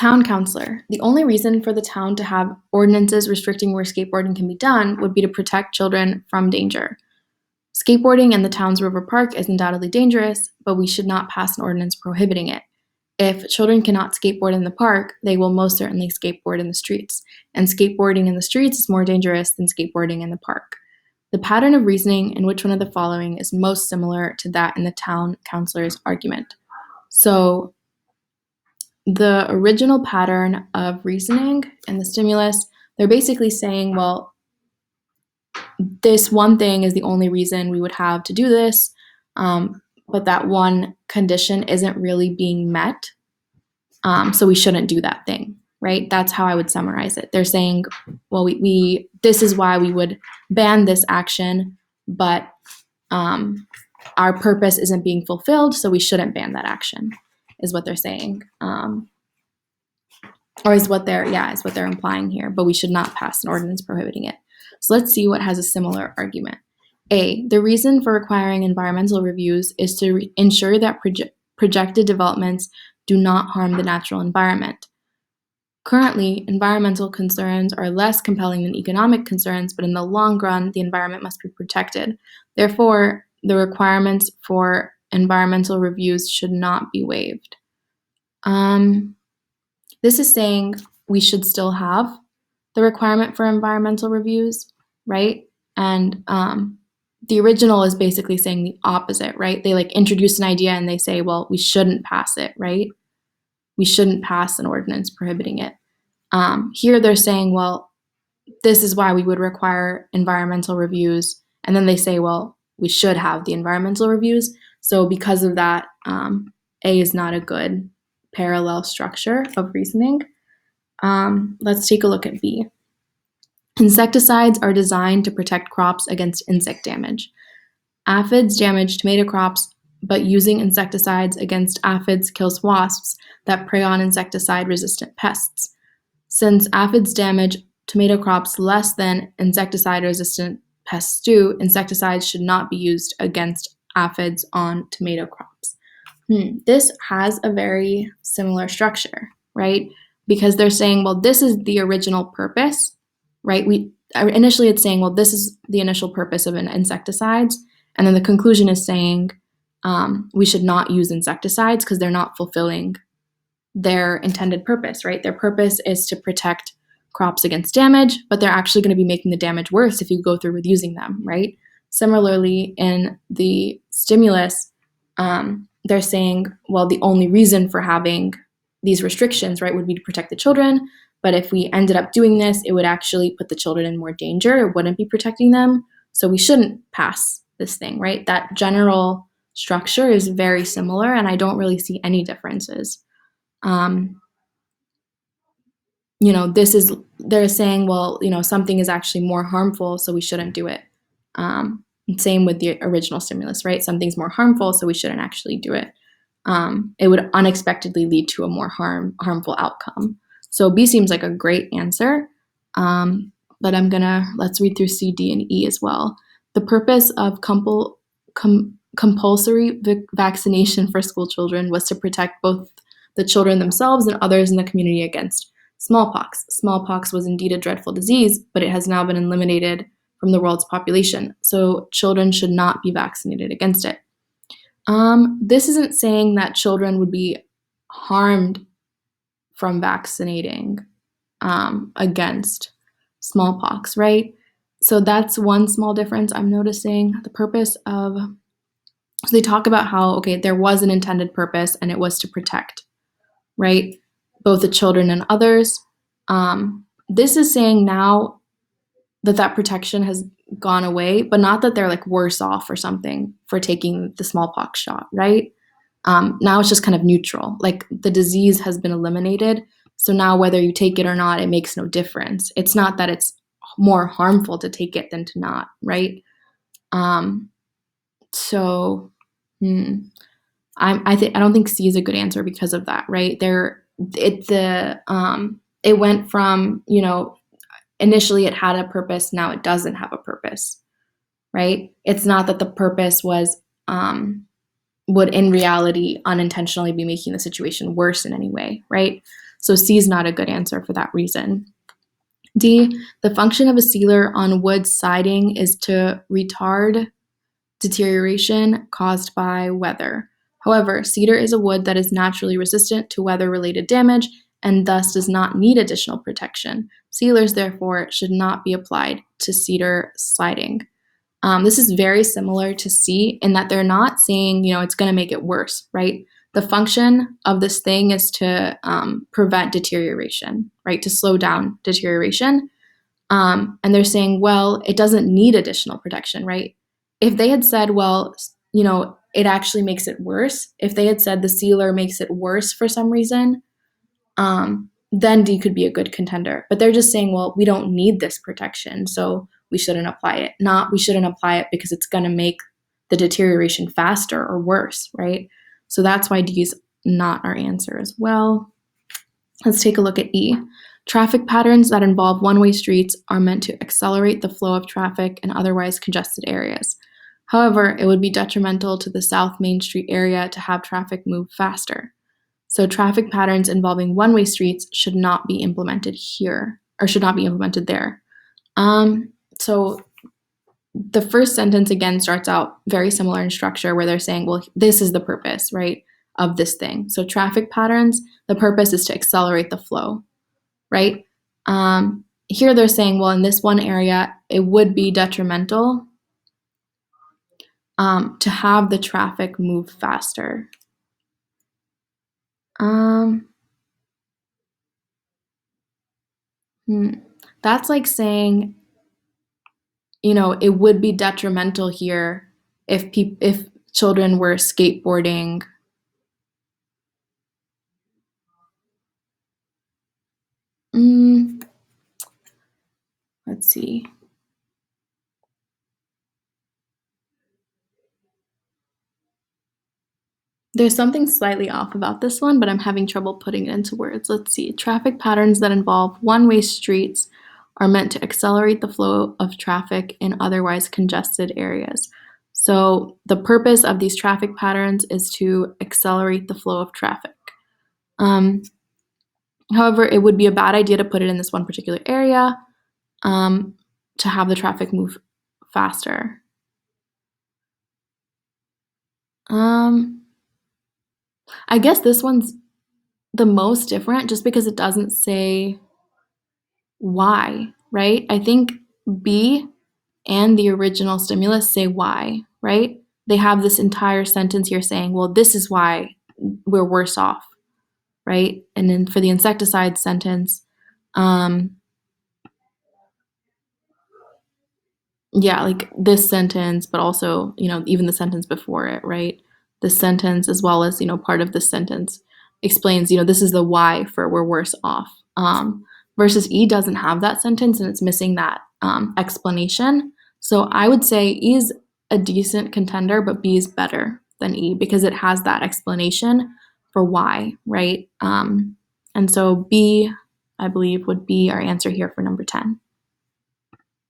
town councilor. The only reason for the town to have ordinances restricting where skateboarding can be done would be to protect children from danger. Skateboarding in the town's river park is undoubtedly dangerous, but we should not pass an ordinance prohibiting it. If children cannot skateboard in the park, they will most certainly skateboard in the streets, and skateboarding in the streets is more dangerous than skateboarding in the park. The pattern of reasoning in which one of the following is most similar to that in the town councilor's argument? So the original pattern of reasoning and the stimulus, they're basically saying, well, this one thing is the only reason we would have to do this, but that one condition isn't really being met, so we shouldn't do that thing, right? That's how I would summarize it. They're saying, well, we this is why we would ban this action, but our purpose isn't being fulfilled, so we shouldn't ban that action, is what they're saying, or is what they're implying here. But we should not pass an ordinance prohibiting it. So let's see what has a similar argument. A, the reason for requiring environmental reviews is to ensure that projected developments do not harm the natural environment. Currently, environmental concerns are less compelling than economic concerns, but in the long run, the environment must be protected. Therefore, the requirements for environmental reviews should not be waived. This is saying we should still have the requirement for environmental reviews, right? And the original is basically saying the opposite, right? They introduce an idea and they say, well, we shouldn't pass it, right? We shouldn't pass an ordinance prohibiting it. Here they're saying, well, this is why we would require environmental reviews. And then they say, well, we should have the environmental reviews. So because of that, A is not a good parallel structure of reasoning. Let's take a look at B. Insecticides are designed to protect crops against insect damage. Aphids damage tomato crops, but using insecticides against aphids kills wasps that prey on insecticide-resistant pests. Since aphids damage tomato crops less than insecticide-resistant pests do, insecticides should not be used against aphids on tomato crops. This has a very similar structure, right? Because they're saying, well, this is the original purpose, right? Initially it's saying, well, this is the initial purpose of insecticides, and then the conclusion is saying we should not use insecticides because they're not fulfilling their intended purpose, right? Their purpose is to protect crops against damage, but they're actually going to be making the damage worse if you go through with using them, right? Similarly, in the stimulus, they're saying, well, the only reason for having these restrictions, right, would be to protect the children. But if we ended up doing this, it would actually put the children in more danger. It wouldn't be protecting them. So we shouldn't pass this thing, right? That general structure is very similar, and I don't really see any differences. They're saying, well, something is actually more harmful, so we shouldn't do it. Same with the original stimulus, right? Something's more harmful, so we shouldn't actually do it. It would unexpectedly lead to a more harmful outcome. So B seems like a great answer, but let's read through C, D, and E as well. The purpose of compulsory vaccination for school children was to protect both the children themselves and others in the community against smallpox. Smallpox was indeed a dreadful disease, but it has now been eliminated from the world's population, so children should not be vaccinated against it. This isn't saying that children would be harmed from vaccinating against smallpox, right? So that's one small difference I'm noticing. The purpose of, so they talk about how, okay, there was an intended purpose and it was to protect, right, both the children and others. This is saying now that protection has gone away, but not that they're worse off or something for taking the smallpox shot, right? Now it's just kind of neutral. The disease has been eliminated, so now whether you take it or not, it makes no difference. It's not that it's more harmful to take it than to not, right? I don't think C is a good answer because of that, right? It went from, initially it had a purpose, now it doesn't have a purpose, right? It's not that the purpose was would in reality unintentionally be making the situation worse in any way, right? So C is not a good answer for that reason. D, the function of a sealer on wood siding is to retard deterioration caused by weather. However, cedar is a wood that is naturally resistant to weather-related damage and thus does not need additional protection. Sealers, therefore, should not be applied to cedar siding. This is very similar to C in that they're not saying, it's going to make it worse, right? The function of this thing is to prevent deterioration, right? To slow down deterioration. And they're saying, well, it doesn't need additional protection, right? If they had said, well, it actually makes it worse, if they had said the sealer makes it worse for some reason, then D could be a good contender. But they're just saying, well, we don't need this protection, so we shouldn't apply it. Not we shouldn't apply it because it's going to make the deterioration faster or worse, right? So that's why D is not our answer as well. Let's take a look at E. Traffic patterns that involve one-way streets are meant to accelerate the flow of traffic in otherwise congested areas. However, it would be detrimental to the South Main Street area to have traffic move faster. So traffic patterns involving one-way streets should not be implemented here, or should not be implemented there. So the first sentence again starts out very similar in structure where they're saying, well, this is the purpose, right, of this thing. So traffic patterns, the purpose is to accelerate the flow, right? Here they're saying, well, in this one area, it would be detrimental to have the traffic move faster. That's like saying, it would be detrimental here if children were skateboarding. Let's see. There's something slightly off about this one, but I'm having trouble putting it into words. Let's see. Traffic patterns that involve one-way streets are meant to accelerate the flow of traffic in otherwise congested areas. So the purpose of these traffic patterns is to accelerate the flow of traffic. However, it would be a bad idea to put it in this one particular area to have the traffic move faster. I guess this one's the most different just because it doesn't say why, right? I think B and the original stimulus say why, right? They have this entire sentence here saying, well, this is why we're worse off, right? And then for the insecticide sentence, like this sentence, but also, even the sentence before it, right? This sentence, as well as, part of this sentence explains, this is the why for we're worse off. Versus E doesn't have that sentence and it's missing that explanation. So I would say E is a decent contender, but B is better than E because it has that explanation for why, right? And so B, I believe, would be our answer here for number 10.